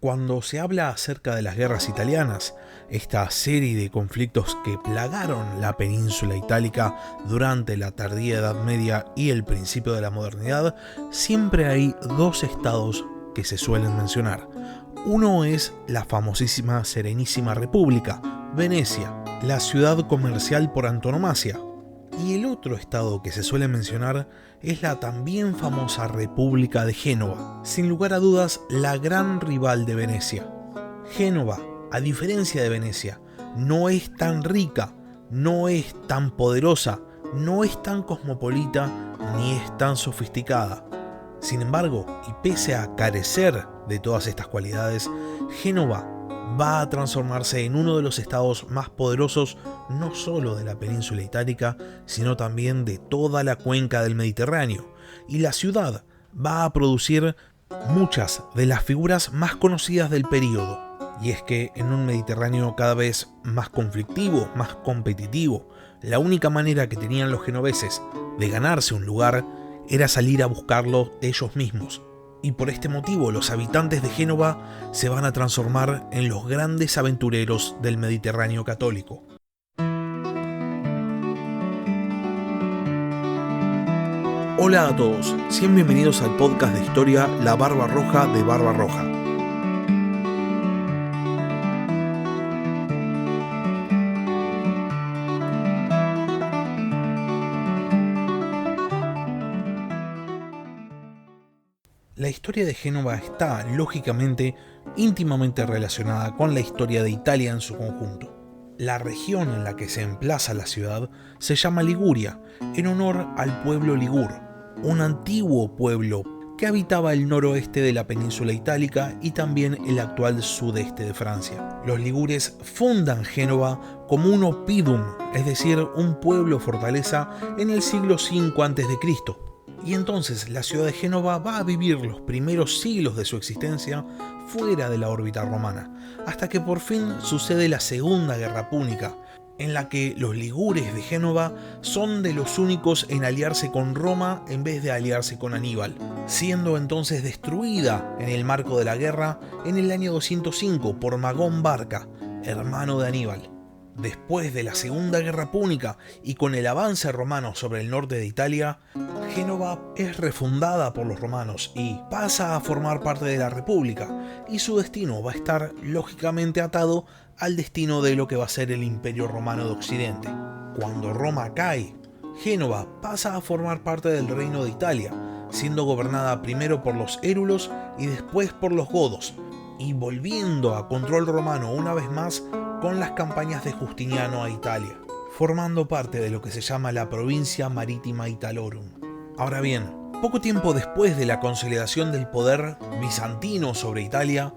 Cuando se habla acerca de las guerras italianas, esta serie de conflictos que plagaron la península itálica durante la tardía Edad Media y el principio de la modernidad, siempre hay dos estados que se suelen mencionar. Uno es la famosísima Serenísima República, Venecia, la ciudad comercial por antonomasia. Y el otro estado que se suele mencionar es la también famosa República de Génova, sin lugar a dudas la gran rival de Venecia. Génova, a diferencia de Venecia, no es tan rica, no es tan poderosa, no es tan cosmopolita ni es tan sofisticada. Sin embargo, y pese a carecer de todas estas cualidades, Génova va a transformarse en uno de los estados más poderosos no solo de la península itálica, sino también de toda la cuenca del Mediterráneo, y la ciudad va a producir muchas de las figuras más conocidas del período. Y es que en un Mediterráneo cada vez más conflictivo, más competitivo, la única manera que tenían los genoveses de ganarse un lugar era salir a buscarlo ellos mismos. Y por este motivo los habitantes de Génova se van a transformar en los grandes aventureros del Mediterráneo católico. Hola a todos, sean bienvenidos al podcast de historia La Barba Roja de Barba Roja. La historia de Génova está, lógicamente, íntimamente relacionada con la historia de Italia en su conjunto. La región en la que se emplaza la ciudad se llama Liguria, en honor al pueblo ligur, un antiguo pueblo que habitaba el noroeste de la península itálica y también el actual sudeste de Francia. Los ligures fundan Génova como un oppidum, es decir, un pueblo fortaleza en el siglo V a.C., y entonces la ciudad de Génova va a vivir los primeros siglos de su existencia fuera de la órbita romana, hasta que por fin sucede la Segunda Guerra Púnica, en la que los ligures de Génova son de los únicos en aliarse con Roma en vez de aliarse con Aníbal, siendo entonces destruida en el marco de la guerra en el año 205 por Magón Barca, hermano de Aníbal. Después de la Segunda Guerra Púnica y con el avance romano sobre el norte de Italia, Génova es refundada por los romanos y pasa a formar parte de la República, y su destino va a estar lógicamente atado al destino de lo que va a ser el Imperio Romano de Occidente. Cuando Roma cae, Génova pasa a formar parte del Reino de Italia, siendo gobernada primero por los érulos y después por los godos, y volviendo a control romano una vez más con las campañas de Justiniano a Italia, formando parte de lo que se llama la Provincia Marítima Italorum. Ahora bien, poco tiempo después de la consolidación del poder bizantino sobre Italia,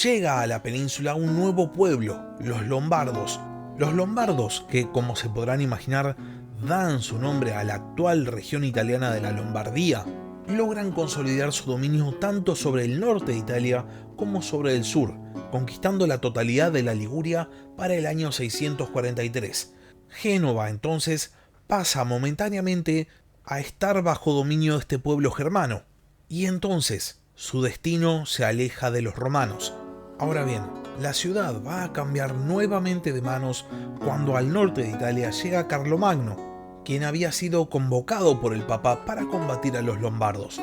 llega a la península un nuevo pueblo, los lombardos. Los lombardos, que como se podrán imaginar, dan su nombre a la actual región italiana de la Lombardía, logran consolidar su dominio tanto sobre el norte de Italia como sobre el sur, conquistando la totalidad de la Liguria para el año 643. Génova entonces pasa momentáneamente a estar bajo dominio de este pueblo germano, y entonces su destino se aleja de los romanos. Ahora bien, la ciudad va a cambiar nuevamente de manos cuando al norte de Italia llega Carlomagno, quien había sido convocado por el Papa para combatir a los lombardos.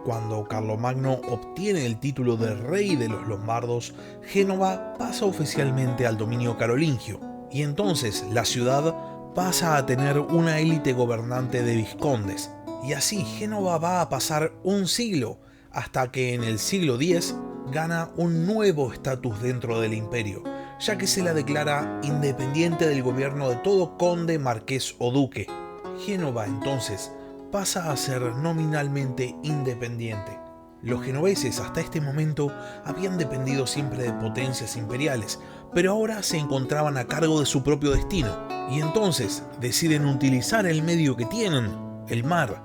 Cuando Carlomagno obtiene el título de rey de los lombardos, Génova pasa oficialmente al dominio carolingio, y entonces la ciudad pasa a tener una élite gobernante de vizcondes, y así Génova va a pasar un siglo, hasta que en el siglo X gana un nuevo estatus dentro del imperio, ya que se la declara independiente del gobierno de todo conde, marqués o duque. Génova entonces pasa a ser nominalmente independiente. Los genoveses hasta este momento habían dependido siempre de potencias imperiales, pero ahora se encontraban a cargo de su propio destino, y entonces deciden utilizar el medio que tienen, el mar,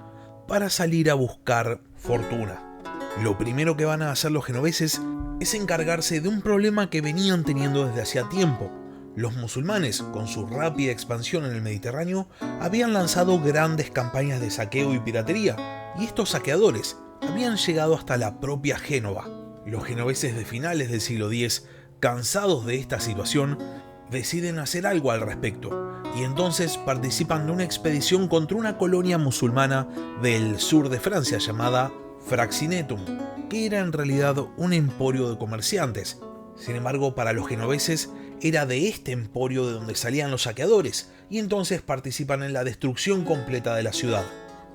para salir a buscar fortuna. Lo primero que van a hacer los genoveses es encargarse de un problema que venían teniendo desde hacía tiempo. Los musulmanes, con su rápida expansión en el Mediterráneo, habían lanzado grandes campañas de saqueo y piratería, y estos saqueadores habían llegado hasta la propia Génova. Los genoveses de finales del siglo X, cansados de esta situación, deciden hacer algo al respecto y entonces participan de una expedición contra una colonia musulmana del sur de Francia llamada Fraxinetum, que era en realidad un emporio de comerciantes. Sin embargo, para los genoveses era de este emporio de donde salían los saqueadores y entonces participan en la destrucción completa de la ciudad.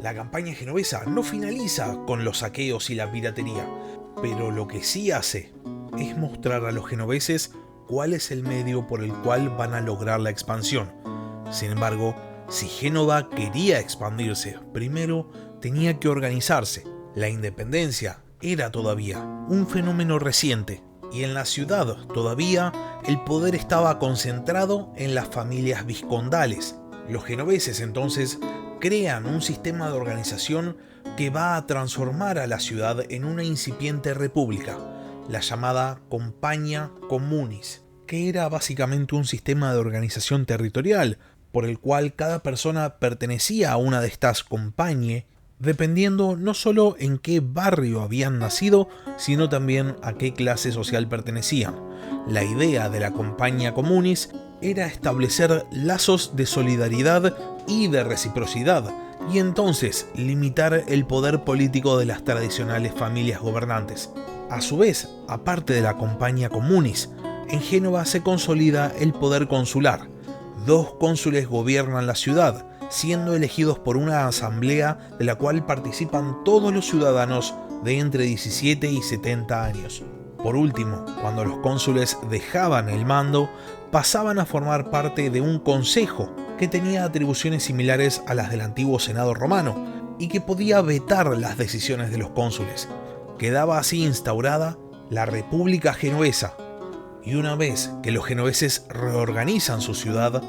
La campaña genovesa no finaliza con los saqueos y la piratería, pero lo que sí hace es mostrar a los genoveses cuál es el medio por el cual van a lograr la expansión. Sin embargo, si Génova quería expandirse, primero tenía que organizarse. La independencia era todavía un fenómeno reciente y en la ciudad todavía el poder estaba concentrado en las familias vizcondales. Los genoveses entonces crean un sistema de organización que va a transformar a la ciudad en una incipiente república, la llamada Compagnia Communis, que era básicamente un sistema de organización territorial por el cual cada persona pertenecía a una de estas compagnie, dependiendo no solo en qué barrio habían nacido, sino también a qué clase social pertenecían. La idea de la Compagnia Communis era establecer lazos de solidaridad y de reciprocidad, y entonces limitar el poder político de las tradicionales familias gobernantes. A su vez, aparte de la Compagnia Communis, en Génova se consolida el poder consular. 2 cónsules gobiernan la ciudad, siendo elegidos por una asamblea de la cual participan todos los ciudadanos de entre 17 y 70 años. Por último, cuando los cónsules dejaban el mando, pasaban a formar parte de un consejo que tenía atribuciones similares a las del antiguo Senado romano y que podía vetar las decisiones de los cónsules. Quedaba así instaurada la República Genovesa, y una vez que los genoveses reorganizan su ciudad,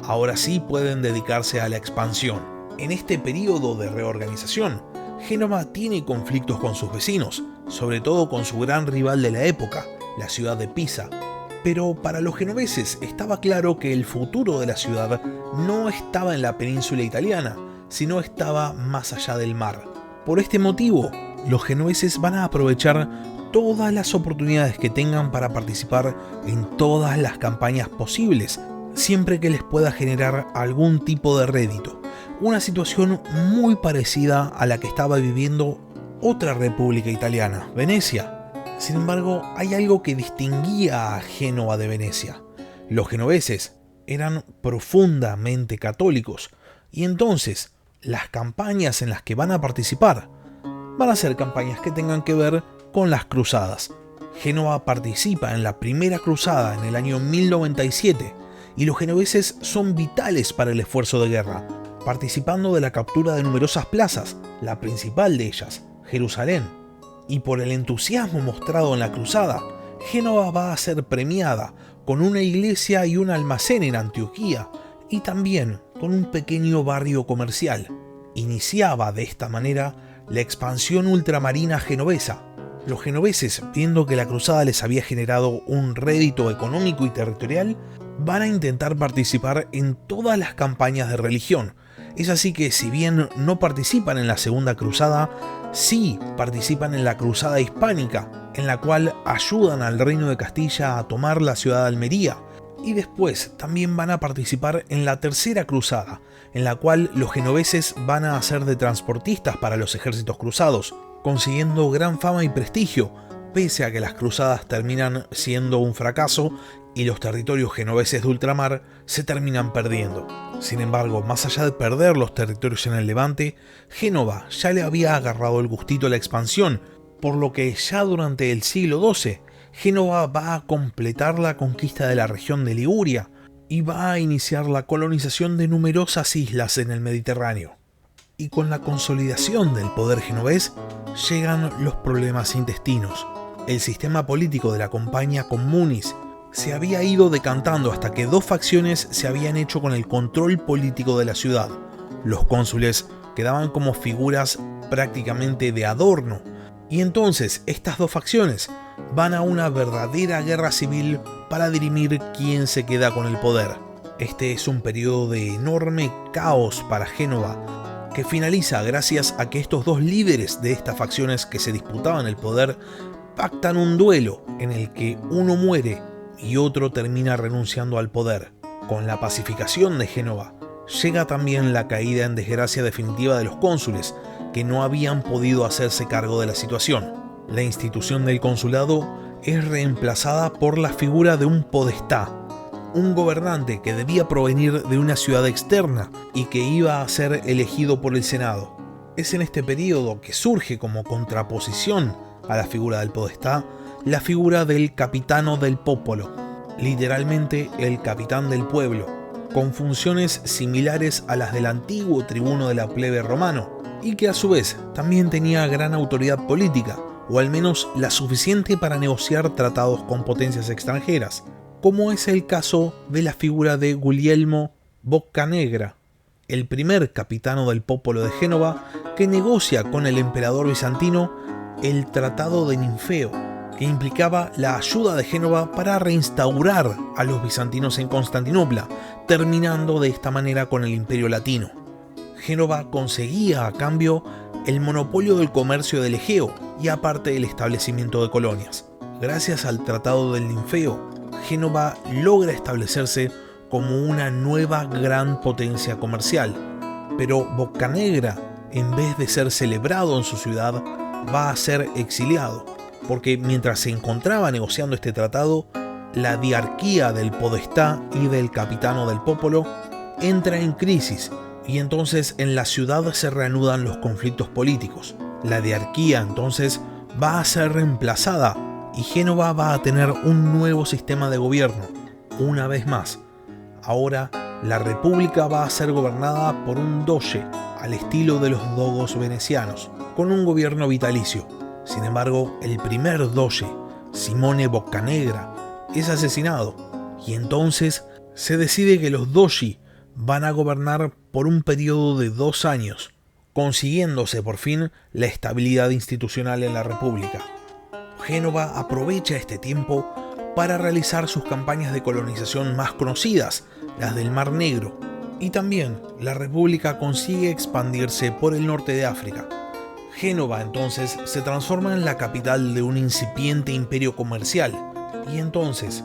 ahora sí pueden dedicarse a la expansión. En este periodo de reorganización, Génova tiene conflictos con sus vecinos, sobre todo con su gran rival de la época, la ciudad de Pisa. Pero para los genoveses estaba claro que el futuro de la ciudad no estaba en la península italiana, sino estaba más allá del mar. Por este motivo, los genoveses van a aprovechar todas las oportunidades que tengan para participar en todas las campañas posibles, siempre que les pueda generar algún tipo de rédito. Una situación muy parecida a la que estaba viviendo otra república italiana, Venecia. Sin embargo, hay algo que distinguía a Génova de Venecia. Los genoveses eran profundamente católicos y entonces las campañas en las que van a participar van a ser campañas que tengan que ver con las cruzadas. Génova participa en la primera cruzada en el año 1097 y los genoveses son vitales para el esfuerzo de guerra, participando de la captura de numerosas plazas, la principal de ellas, Jerusalén. Y por el entusiasmo mostrado en la cruzada, Génova va a ser premiada con una iglesia y un almacén en Antioquía y también con un pequeño barrio comercial. Iniciaba de esta manera la expansión ultramarina genovesa. Los genoveses, viendo que la cruzada les había generado un rédito económico y territorial, van a intentar participar en todas las campañas de religión. Es así que, si bien no participan en la segunda cruzada, sí participan en la cruzada hispánica, en la cual ayudan al reino de Castilla a tomar la ciudad de Almería. Y después también van a participar en la tercera cruzada, en la cual los genoveses van a hacer de transportistas para los ejércitos cruzados, consiguiendo gran fama y prestigio, pese a que las cruzadas terminan siendo un fracaso y los territorios genoveses de ultramar se terminan perdiendo. Sin embargo, más allá de perder los territorios en el Levante, Génova ya le había agarrado el gustito a la expansión, por lo que ya durante el siglo XII, Génova va a completar la conquista de la región de Liguria y va a iniciar la colonización de numerosas islas en el Mediterráneo. Y con la consolidación del poder genovés llegan los problemas intestinos. El sistema político de la Compagnia Communis se había ido decantando hasta que 2 facciones se habían hecho con el control político de la ciudad. Los cónsules quedaban como figuras prácticamente de adorno, y entonces estas 2 facciones van a una verdadera guerra civil para dirimir quién se queda con el poder. Este es un periodo de enorme caos para Génova, que finaliza gracias a que estos 2 líderes de estas facciones que se disputaban el poder pactan un duelo en el que uno muere y otro termina renunciando al poder. Con la pacificación de Génova, llega también la caída en desgracia definitiva de los cónsules, que no habían podido hacerse cargo de la situación. La institución del consulado es reemplazada por la figura de un podestá, un gobernante que debía provenir de una ciudad externa y que iba a ser elegido por el Senado. Es en este periodo que surge como contraposición a la figura del podestá la figura del capitano del popolo, literalmente el capitán del pueblo, con funciones similares a las del antiguo tribuno de la plebe romano, y que a su vez también tenía gran autoridad política, o al menos la suficiente para negociar tratados con potencias extranjeras, como es el caso de la figura de Guglielmo Boccanegra, el primer capitano del popolo de Génova que negocia con el emperador bizantino el Tratado de Ninfeo, que implicaba la ayuda de Génova para reinstaurar a los bizantinos en Constantinopla, terminando de esta manera con el Imperio Latino. Génova conseguía a cambio el monopolio del comercio del Egeo y aparte el establecimiento de colonias. Gracias al Tratado del Ninfeo, Génova logra establecerse como una nueva gran potencia comercial, pero Boccanegra, en vez de ser celebrado en su ciudad, va a ser exiliado, porque mientras se encontraba negociando este tratado, la diarquía del podestá y del capitano del popolo entra en crisis, y entonces en la ciudad se reanudan los conflictos políticos. La diarquía entonces va a ser reemplazada y Génova va a tener un nuevo sistema de gobierno. Una vez más, ahora la república va a ser gobernada por un doge, al estilo de los dogos venecianos, con un gobierno vitalicio. Sin embargo, el primer doge, Simone Boccanegra, es asesinado, y entonces se decide que los dogi van a gobernar por un periodo de 2 años, consiguiéndose por fin la estabilidad institucional en la república. Génova aprovecha este tiempo para realizar sus campañas de colonización más conocidas, las del Mar Negro, y también la república consigue expandirse por el norte de África. Génova entonces se transforma en la capital de un incipiente imperio comercial, y entonces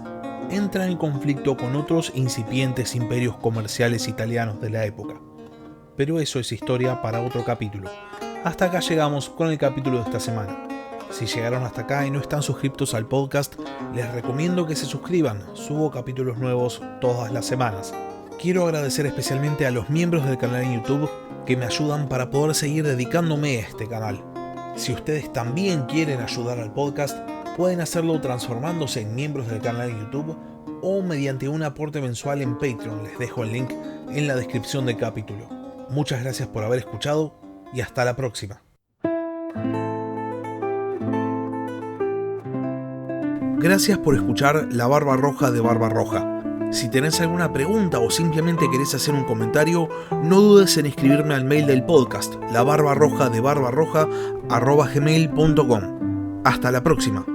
entra en conflicto con otros incipientes imperios comerciales italianos de la época. Pero eso es historia para otro capítulo. Hasta acá llegamos con el capítulo de esta semana. Si llegaron hasta acá y no están suscriptos al podcast, les recomiendo que se suscriban. Subo capítulos nuevos todas las semanas. Quiero agradecer especialmente a los miembros del canal en YouTube que me ayudan para poder seguir dedicándome a este canal. Si ustedes también quieren ayudar al podcast, pueden hacerlo transformándose en miembros del canal en YouTube o mediante un aporte mensual en Patreon. Les dejo el link en la descripción del capítulo. Muchas gracias por haber escuchado y hasta la próxima. Gracias por escuchar La Barba Roja de Barba Roja. Si tenés alguna pregunta o simplemente querés hacer un comentario, no dudes en escribirme al mail del podcast, labarbarrojadebarbarroja@gmail.com. Hasta la próxima.